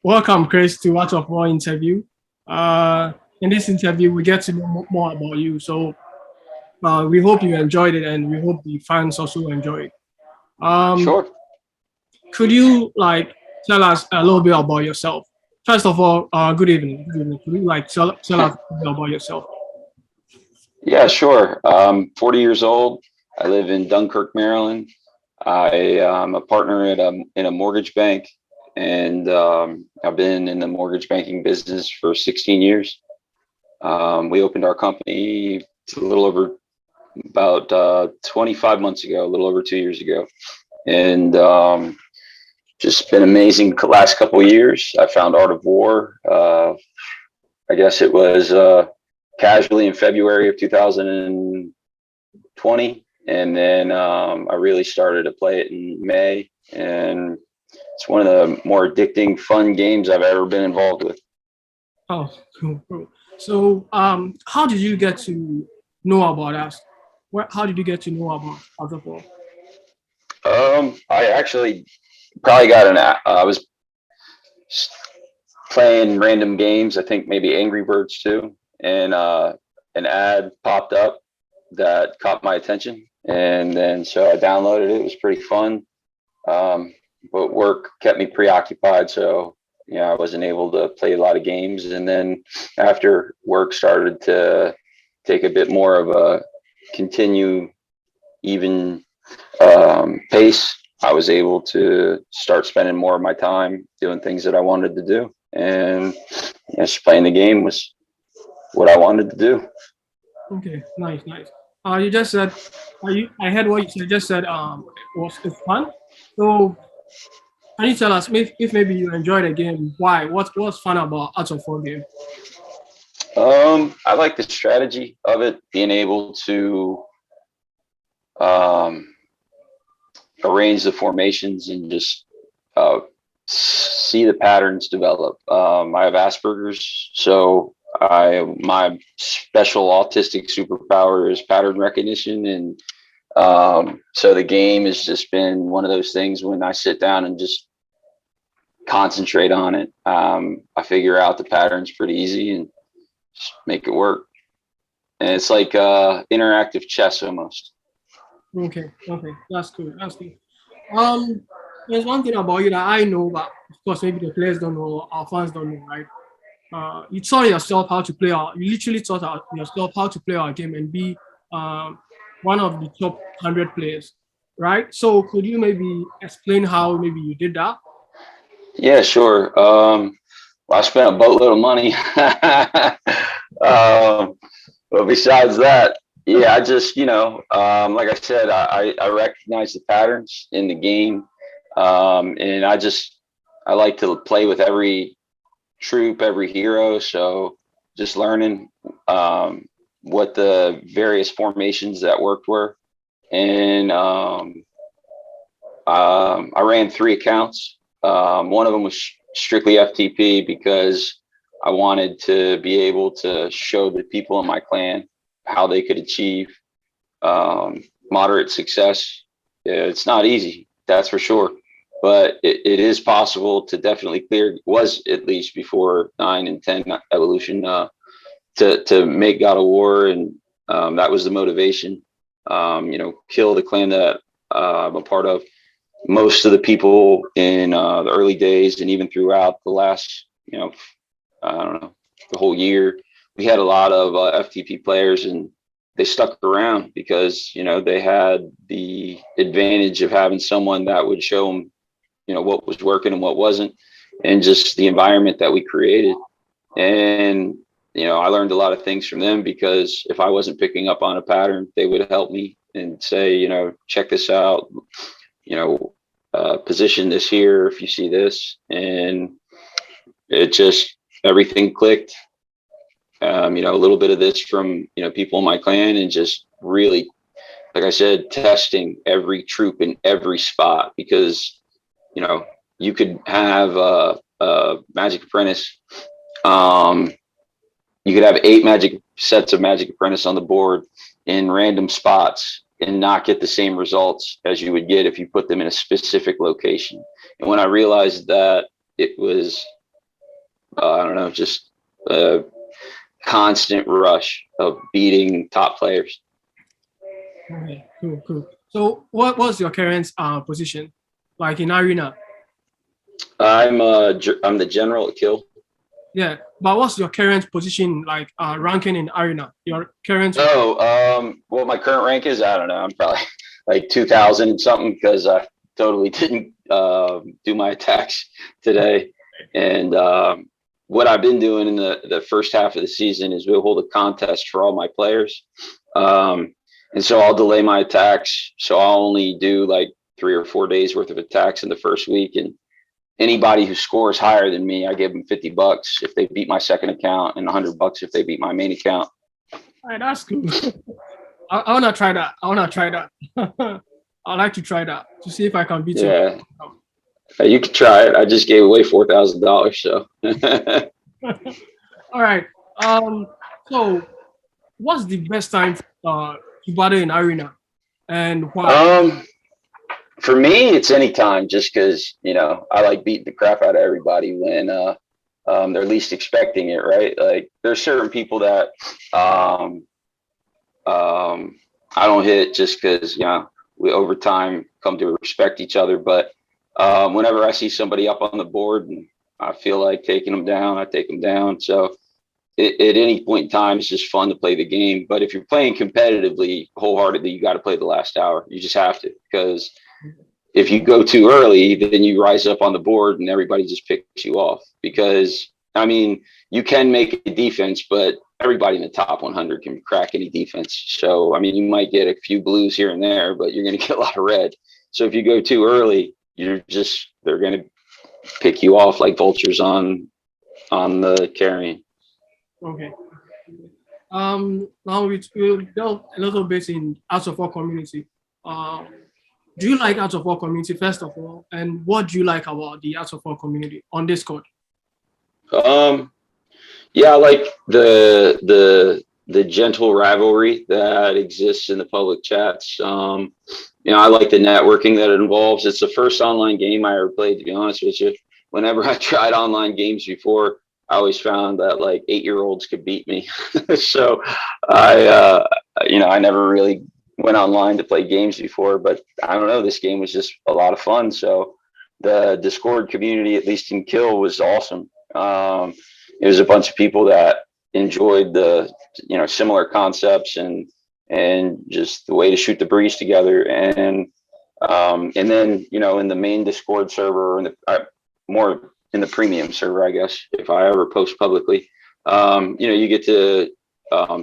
Welcome, Chris, to Out of War interview. Uh, in this interview, we get to know more about you. So we hope you enjoyed it, and we hope the fans also enjoy it. Um, Sure. could you tell us a little bit about yourself? First of all, good evening. Good evening. Could you tell us a bit about yourself? Yeah, sure. 40 years old. I live in Dunkirk, Maryland. I am a partner at in a mortgage bank, and I've been in the mortgage banking business for 16 years. We opened our company a little over about 25 months ago, a little over 2 years ago, and just been amazing the last couple of years. I found Art of War. I guess it was casually in February of 2020, and then I really started to play it in May, and it's one of the more addicting, fun games I've ever been involved with. Oh, cool, cool. So, how did you get to know about us? How did you get to know about Out of War? I actually probably got I was playing random games. I think maybe Angry Birds too, and an ad popped up that caught my attention, and then so I downloaded it. It was pretty fun, um, but work kept me preoccupied, so I wasn't able to play a lot of games. And then after work started to take a bit more of a continue even pace, I was able to start spending more of my time doing things that I wanted to do, and just playing the game was what I wanted to do. Okay, nice, nice. You just said, I heard what you said. You just said, it's fun. So, can you tell us if maybe you enjoyed the game? Why? What's fun about Out of War game? I like the strategy of it, being able to um, arrange the formations and just uh, see the patterns develop. I have Asperger's, so my special autistic superpower is pattern recognition, and so the game has just been one of those things when I sit down and just concentrate on it. I figure out the patterns pretty easy and just make it work. And it's like interactive chess almost. Okay, okay, that's cool. That's cool. Um, there's one thing about you that I know, but of course maybe the players don't know, our fans don't know, right? You taught yourself how to play our. You literally taught yourself how to play our game and be um, one of the top 100 players, right? So could you maybe explain how maybe you did that? Yeah, sure. Well, I spent a boatload of money. But besides that, yeah, I just, like I said, I recognize the patterns in the game. And I like to play with every troop, every hero. So just learning what the various formations that worked were. And I ran 3 accounts. One of them was strictly FTP because I wanted to be able to show the people in my clan how they could achieve moderate success. It's not easy, that's for sure, but it is possible to definitely clear. Was at least before 9 and 10 evolution to make God of War, and that was the motivation. Kill the clan that I'm a part of. Most of the people in the early days and even throughout the last, I don't know, the whole year, we had a lot of FTP players, and they stuck around because they had the advantage of having someone that would show them what was working and what wasn't, and just the environment that we created. And I learned a lot of things from them because if I wasn't picking up on a pattern, they would help me and say, check this out, you know position this here if you see this. And it just, everything clicked. A little bit of this from people in my clan, and just really, like I said, testing every troop in every spot, because you know you could have a Magic Apprentice. Um, you could have 8 sets of Magic Apprentice on the board in random spots and not get the same results as you would get if you put them in a specific location. And when I realized that it was I don't know, just a constant rush of beating top players. Okay, cool, cool. So what was your current position, like in arena? I'm the general at Kill. Yeah, but what's your current position, like ranking in arena? Your current. What my current rank is, I don't know. I'm probably like 2000 and something because I totally didn't do my attacks today. And what I've been doing in the first half of the season is we'll hold a contest for all my players. Um, and so I'll delay my attacks. So I'll only do like 3 or 4 days worth of attacks in the first week. And anybody who scores higher than me, I give them $50 if they beat my second account and $100 if they beat my main account. All right, that's cool. I wanna try that. I wanna try that. I'd like to try that to see if I can beat you. Yeah, you could try it. I just gave away $4,000, so. All right. So what's the best time to battle in arena, and why? um, for me, it's anytime, just because I like beating the crap out of everybody when they're least expecting it, right? Like there's certain people that um, I don't hit just because we over time come to respect each other. But whenever I see somebody up on the board and I feel like taking them down, I take them down. So at any point in time, it's just fun to play the game. But if you're playing competitively, wholeheartedly, you got to play the last hour. You just have to, because if you go too early, then you rise up on the board and everybody just picks you off. Because I mean, you can make a defense, but everybody in the top 100 can crack any defense. So I mean, you might get a few blues here and there, but you're going to get a lot of red. So if you go too early, they're going to pick you off like vultures on the carrion. Okay. Now we'll delve a little bit in Out of War community. Uh, do you like Out of War community first of all, and what do you like about the Out of War community on Discord? Um, yeah, I like the gentle rivalry that exists in the public chats. I like the networking that it involves. It's the first online game I ever played, to be honest with you. Whenever I tried online games before, I always found that like 8-year-olds could beat me. So I never really went online to play games before, but I don't know, this game was just a lot of fun. So the Discord community, at least in Kill, was awesome. It was a bunch of people that enjoyed the similar concepts and just the way to shoot the breeze together. And then in the main Discord server, or in the more in the premium server, I guess, if I ever post publicly, you get to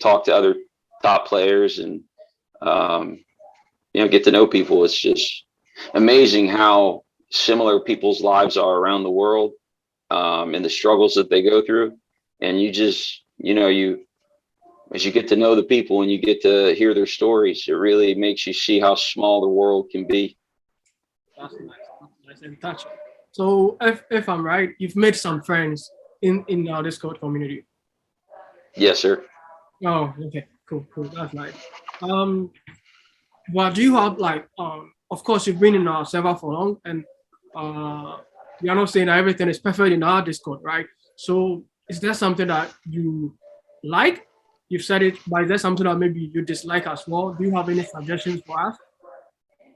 talk to other top players and get to know people. It's just amazing how similar people's lives are around the world, and the struggles that they go through. And you just, as you get to know the people and you get to hear their stories, it really makes you see how small the world can be. That's nice. That's nice and touching. So if I'm right, you've made some friends in our Discord community. Yes, sir. Oh, okay, cool, cool. That's nice. Um, but do you have like of course you've been in our server for long, and uh you're not saying that everything is perfect in our Discord, right? So is there something that you like? You've said it, but is there something that maybe you dislike as well? Do you have any suggestions for us?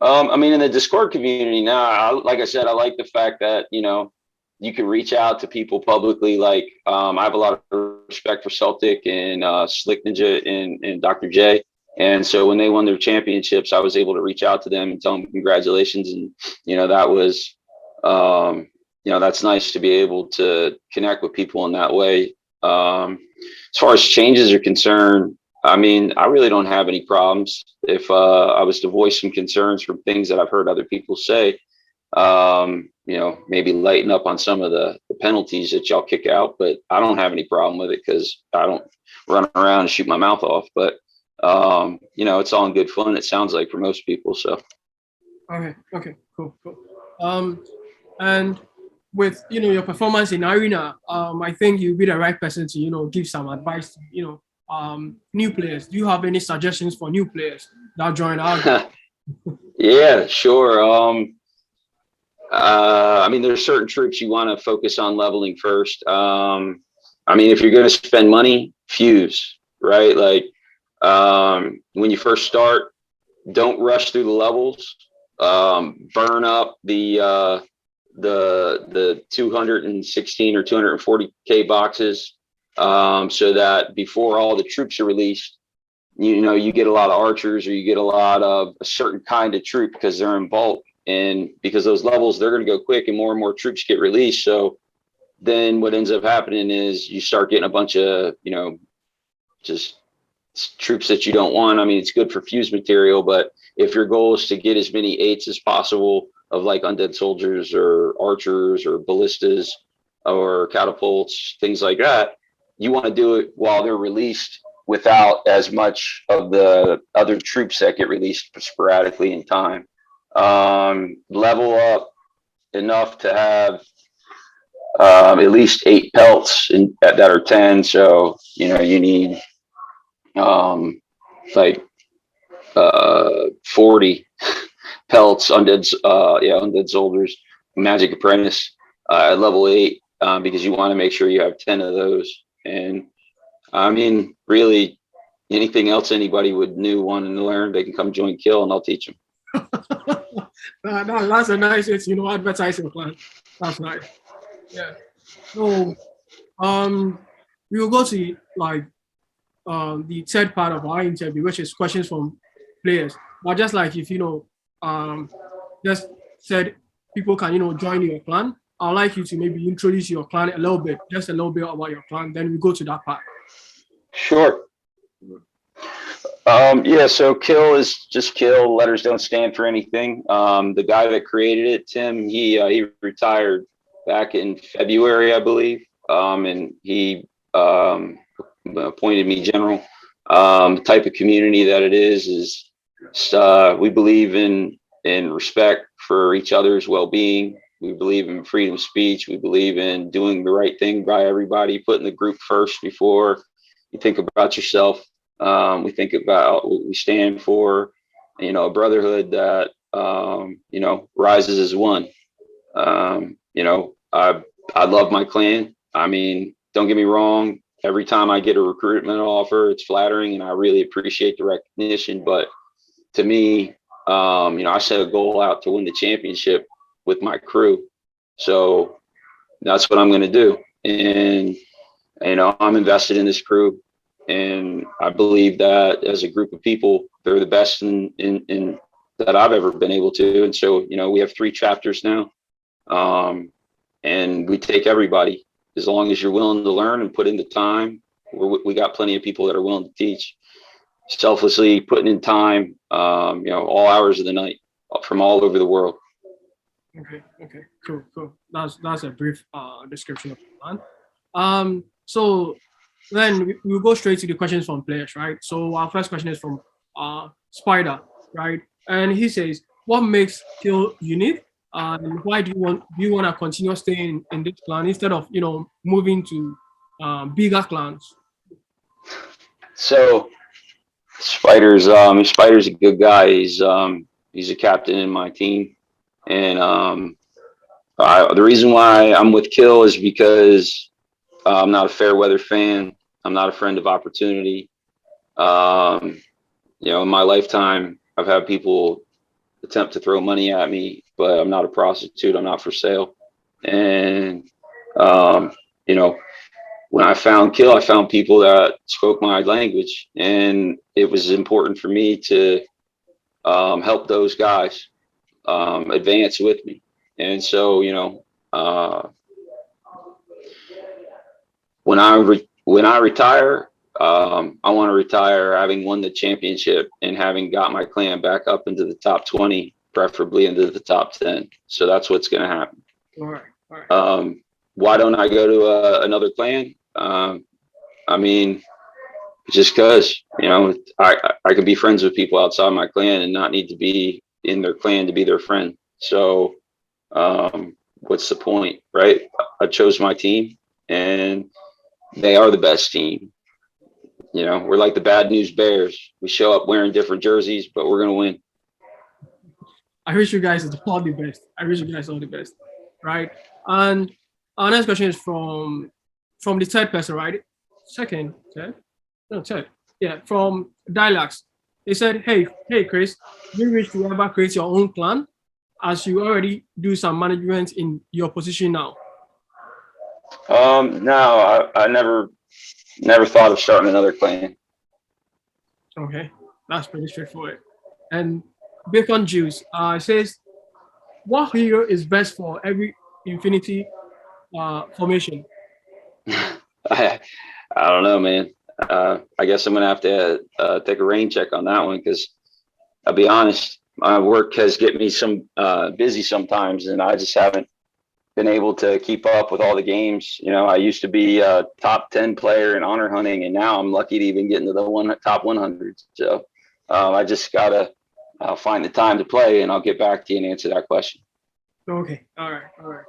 I mean, in the Discord community now, like I said, I like the fact that you can reach out to people publicly. Like, I have a lot of respect for Celtic and Slick Ninja and Dr. J. And so when they won their championships, I was able to reach out to them and tell them congratulations. And that was, that's nice to be able to connect with people in that way. As far as changes are concerned, I mean, I really don't have any problems. If I was to voice some concerns from things that I've heard other people say, maybe lighten up on some of the penalties that y'all kick out. But I don't have any problem with it because I don't run around and shoot my mouth off. But it's all in good fun, it sounds like, for most people. So Okay, cool, cool. And with your performance in arena, I think you'll be the right person to give some advice to new players. Do you have any suggestions for new players that join our game? yeah, sure. I mean, there's certain troops you want to focus on leveling first. I mean, if you're going to spend money, fuse, right? Like when you first start, don't rush through the levels. Burn up the 216 or 240K boxes, so that before all the troops are released, you know, you get a lot of archers or you get a lot of a certain kind of troop because they're in bulk, and because those levels, they're going to go quick and more troops get released. So then what ends up happening is you start getting a bunch of, you know, just troops that you don't want. I mean, it's good for fuse material, but if your goal is to get as many eights as possible of like undead soldiers or archers or ballistas or catapults, things like that, you want to do it while they're released without as much of the other troops that get released sporadically in time. Level up enough to have at least 8 pelts that are 10. So, you know, you need um, like 40 pelts, undead soldiers, magic apprentice at level 8, because you want to make sure you have 10 of those. And I mean, really, anything else anybody would new wanting to learn, they can come join Kill and I'll teach them. That's a nice, it's, you know, advertising plan. That's nice. Yeah. So, um, we will go to like the third part of our interview, which is questions from players. But just like if you know, just said people can, you know, join your clan. I'd like you to maybe introduce your clan a little bit, just a little bit about your clan. Then we go to that part. Sure. Yeah, so Kill is just Kill. Letters don't stand for anything. The guy that created it, Tim, he retired back in February, I believe, and he appointed me general. The type of community that it is we believe in respect for each other's well-being. We believe in freedom of speech. We believe in doing the right thing by everybody, putting the group first before you think about yourself. We think about what we stand for, you know, a brotherhood that, you know, rises as one. You know, I love my clan. I mean, don't get me wrong. Every time I get a recruitment offer, it's flattering and I really appreciate the recognition. But to me, you know, I set a goal out to win the championship with my crew. So that's what I'm going to do. And, you know, I'm invested in this crew. And I believe that as a group of people, they're the best in that I've ever been able to. And so, you know, we have 3 chapters now. And we take everybody as long as you're willing to learn and put in the time. We got plenty of people that are willing to teach, selflessly putting in time, you know, all hours of the night from all over the world. Okay, cool. That's a brief description of the plan. So then we'll go straight to the questions from players, right? So our first question is from Spider, right? And he says, "What makes Kill unique? And why do you want to continue staying in this clan instead of, you know, moving to bigger clans?" So Spider's a good guy. He's a captain in my team. And the reason why I'm with Kill is because I'm not a fair weather fan. I'm not a friend of opportunity. You know, in my lifetime, I've had people attempt to throw money at me, but I'm not a prostitute. I'm not for sale. And, you know, when I found Kill, I found people that spoke my language. And it was important for me to help those guys advance with me. And so, you know, when I retire, I want to retire having won the championship and having got my clan back up into the top 20, preferably into the top 10. So that's what's going to happen. All right. Why don't I go to another clan? I mean, just because, you know, I can be friends with people outside my clan and not need to be in their clan to be their friend. So what's the point, right? I chose my team and they are the best team. You know, we're like the Bad News Bears. We show up wearing different jerseys, but we're going to win. I wish you guys all the best. I wish you guys all the best, right? And our next question is from the third person, right? Second, third, no third, yeah, from Dialax. They said, hey, Chris, do you wish to ever create your own clan, as you already do some management in your position now? No, I never thought of starting another clan. Okay, that's pretty straightforward. And Bacon Juice says, what hero is best for every Infinity formation? I, I don't know, man. I guess I'm gonna have to take a rain check on that one because I'll be honest, my work has get me some busy sometimes, and I just haven't been able to keep up with all the games. You know, I used to be a top 10 player in honor hunting, and now I'm lucky to even get into the top 100. So I just gotta find the time to play, and I'll get back to you and answer that question. Okay, all right, all right.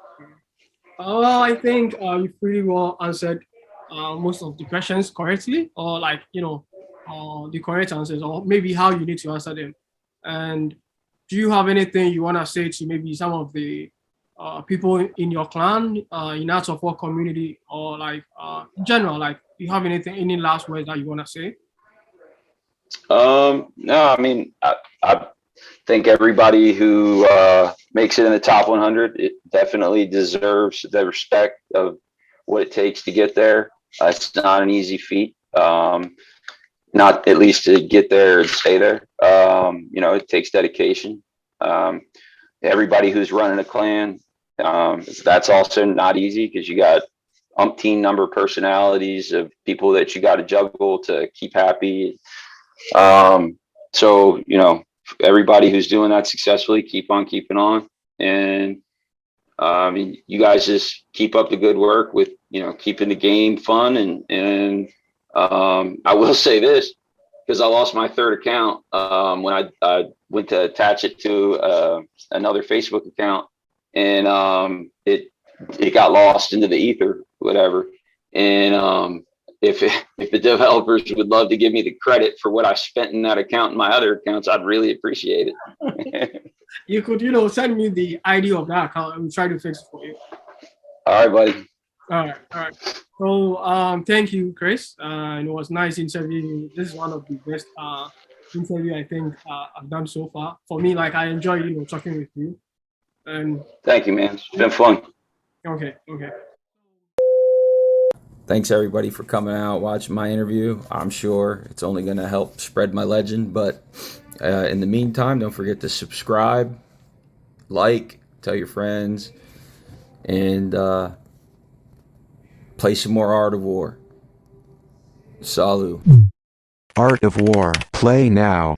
Well, I think you pretty well answered most of the questions correctly, or like the correct answers, or maybe how you need to answer them. And do you have anything you want to say to maybe some of the people in your clan, in Arts of War community, or like in general? Like, do you have any last words that you want to say? No, I mean, I think everybody who makes it in the top 100, it definitely deserves the respect of what it takes to get there. It's not an easy feat. Not at least to get there and stay there. You know, it takes dedication. Um, Everybody who's running a clan, that's also not easy because you got umpteen number of personalities of people that you got to juggle to keep happy. So, you know, everybody who's doing that successfully, keep on keeping on. And you guys just keep up the good work with, you know, keeping the game fun. And I will say this, because I lost my third account when I went to attach it to another Facebook account, and it got lost into the ether, whatever. And if the developers would love to give me the credit for what I spent in that account and my other accounts, I'd really appreciate it. You could, send me the ID of that account and we'll try to fix it for you. All right, buddy. All right, all right. So, thank you, Chris. It was nice interview. This is one of the best interview I think I've done so far. For me, like I enjoy, talking with you. And thank you, man. It's been fun. Okay. Thanks everybody for coming out, watching my interview. I'm sure it's only going to help spread my legend, but in the meantime, don't forget to subscribe, like, tell your friends, and play some more Art of War. Salut. Art of War. Play now.